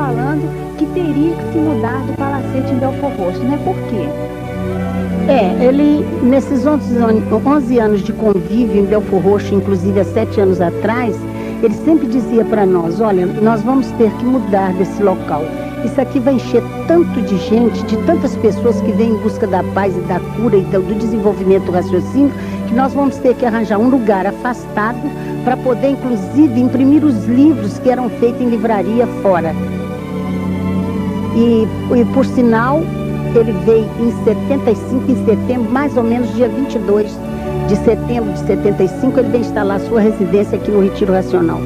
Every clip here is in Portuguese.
falando que teria que se mudar do Palacete em Belford Roxo, né? Por quê? Ele, nesses 11 anos de convívio em Belford Roxo, inclusive há 7 anos atrás, ele sempre dizia para nós, olha, nós vamos ter que mudar desse local. Isso aqui vai encher tanto de gente, de tantas pessoas que vêm em busca da paz e da cura e do desenvolvimento do raciocínio, que nós vamos ter que arranjar um lugar afastado para poder, inclusive, imprimir os livros que eram feitos em livraria fora. E por sinal, ele veio em 75, em setembro, mais ou menos dia 22 de setembro de 75, ele veio instalar sua residência aqui no Retiro Racional.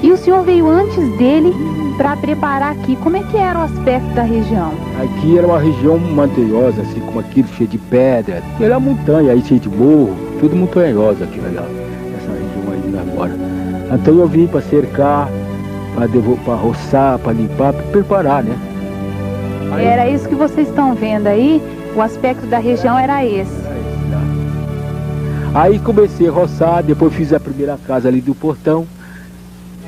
E o senhor veio antes dele para preparar aqui. Como é que era o aspecto da região? Aqui era uma região montanhosa, assim, como aquilo cheio de pedra. Era montanha, aí cheio de morro, tudo montanhoso aqui nessa região aí agora. Então eu vim para cercar, para roçar, para limpar, para preparar, né? Aí, era isso que vocês estão vendo aí? O aspecto da região era esse? Aí comecei a roçar, depois fiz a primeira casa ali do portão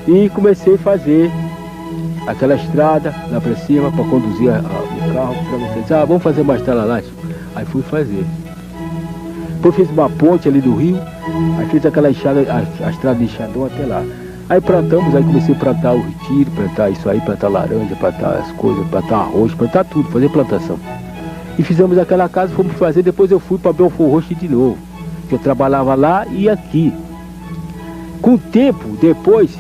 e comecei a fazer aquela estrada lá para cima para conduzir o carro para vocês. Vamos fazer uma estrada lá. Aí fui fazer. Depois fiz uma ponte ali do rio, aí fiz aquela enxada, a estrada de enxadão até lá. Aí plantamos, aí comecei a plantar o retiro, plantar isso aí, plantar laranja, plantar as coisas, plantar arroz, plantar tudo, fazer plantação. E fizemos aquela casa, fomos fazer, depois eu fui para Belford Roxo de novo. Eu trabalhava lá e aqui. Com o tempo, depois,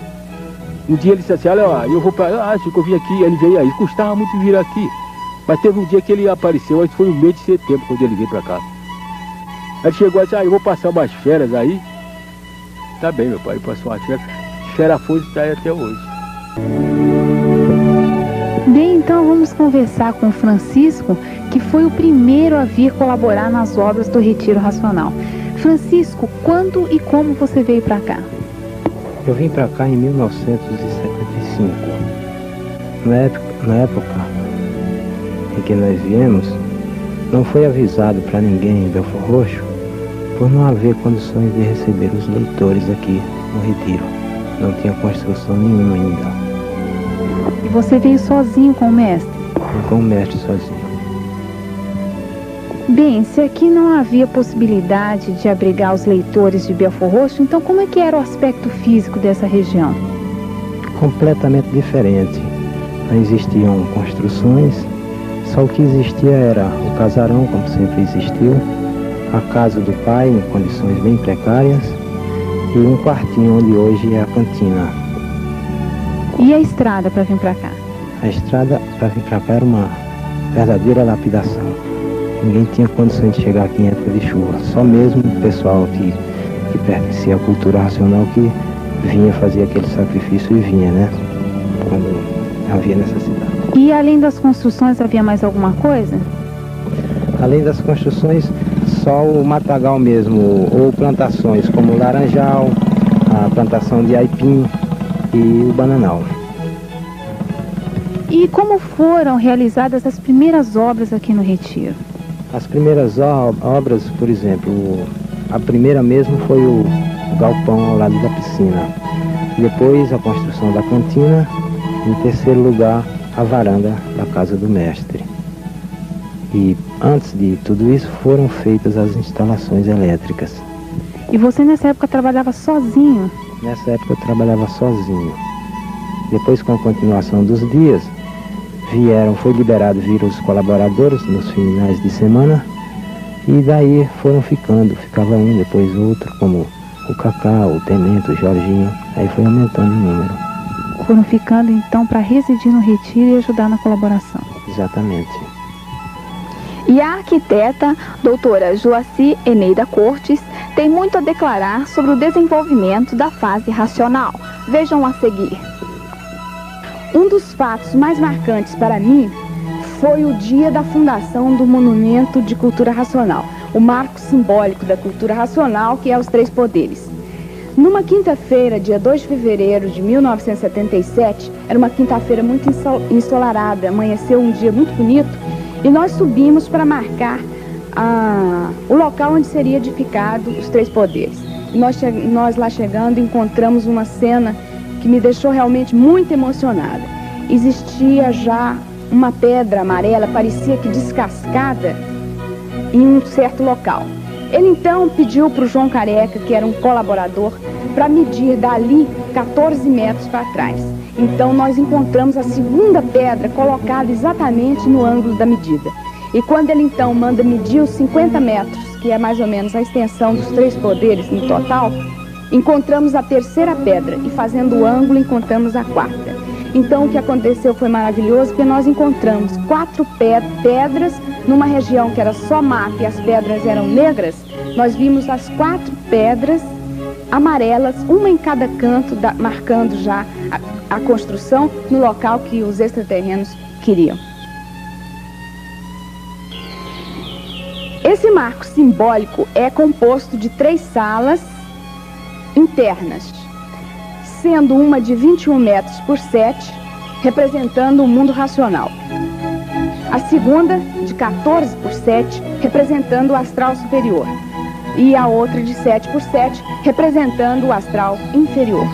um dia ele disse assim, olha, eu vou para... acho que eu vim aqui, ele veio aí, custava muito vir aqui. Mas teve um dia que ele apareceu, aí foi no mês de setembro, quando ele veio para cá. Aí ele chegou e disse, eu vou passar umas férias aí. Tá bem, meu pai, passou umas férias. Fera foi e está aí até hoje. Bem, então vamos conversar com o Francisco, que foi o primeiro a vir colaborar nas obras do Retiro Racional. Francisco, quando e como você veio para cá? Eu vim para cá em 1975. Na época em que nós viemos, não foi avisado para ninguém em Belford Roxo por não haver condições de receber os leitores aqui no Retiro. Não tinha construção nenhuma ainda. E você veio sozinho com o mestre? Com o mestre sozinho. Bem, se aqui não havia possibilidade de abrigar os leitores de Belford Roxo, então como é que era o aspecto físico dessa região? Completamente diferente. Não existiam construções, só o que existia era o casarão, como sempre existiu, a casa do pai em condições bem precárias e um quartinho onde hoje é a cantina. E a estrada para vir para cá? A estrada para vir para cá era uma verdadeira lapidação. Ninguém tinha condições de chegar aqui em época de chuva. Só mesmo o pessoal que pertencia à cultura racional que vinha fazer aquele sacrifício e vinha, né? Quando havia necessidade. E além das construções havia mais alguma coisa? Além das construções, só o matagal mesmo, ou plantações como o laranjal, a plantação de aipim e o bananal. E como foram realizadas as primeiras obras aqui no Retiro? As primeiras obras, por exemplo, a primeira mesmo foi o galpão ao lado da piscina. Depois a construção da cantina, em terceiro lugar a varanda da casa do mestre. E antes de tudo isso foram feitas as instalações elétricas. E você nessa época trabalhava sozinho? Nessa época eu trabalhava sozinho. Depois, com a continuação dos dias, foi liberado vir os colaboradores nos finais de semana e daí foram ficava um, depois outro, como o Cacá, o Tenente, o Jorginho, aí foi aumentando o número. Foram ficando então para residir no Retiro e ajudar na colaboração. Exatamente. E a arquiteta, doutora Joaci Eneida Cortes, tem muito a declarar sobre o desenvolvimento da fase racional. Vejam a seguir. Um dos fatos mais marcantes para mim foi o dia da fundação do Monumento de Cultura Racional, o marco simbólico da cultura racional, que é os Três Poderes. Numa quinta-feira, dia 2 de fevereiro de 1977, era uma quinta-feira muito ensolarada, amanheceu um dia muito bonito, e nós subimos para marcar o local onde seria edificado os Três Poderes. Nós lá chegando encontramos uma cena que me deixou realmente muito emocionada. existia já uma pedra amarela, parecia que descascada, em um certo local. Ele então pediu para o João Careca, que era um colaborador, para medir dali 14 metros para trás. Então nós encontramos a segunda pedra colocada exatamente no ângulo da medida. E quando ele então manda medir os 50 metros, que é mais ou menos a extensão dos 3 poderes no total, encontramos a terceira pedra e fazendo o ângulo encontramos a quarta. Então o que aconteceu foi maravilhoso, porque nós encontramos 4 pedras numa região que era só mato e as pedras eram negras. Nós vimos as 4 pedras amarelas, uma em cada canto, marcando já a construção no local que os extraterrenos queriam. Esse marco simbólico é composto de 3 salas internas, sendo uma de 21 metros por 7, representando o mundo racional. A segunda, de 14 por 7, representando o astral superior. E a outra, de 7 por 7, representando o astral inferior.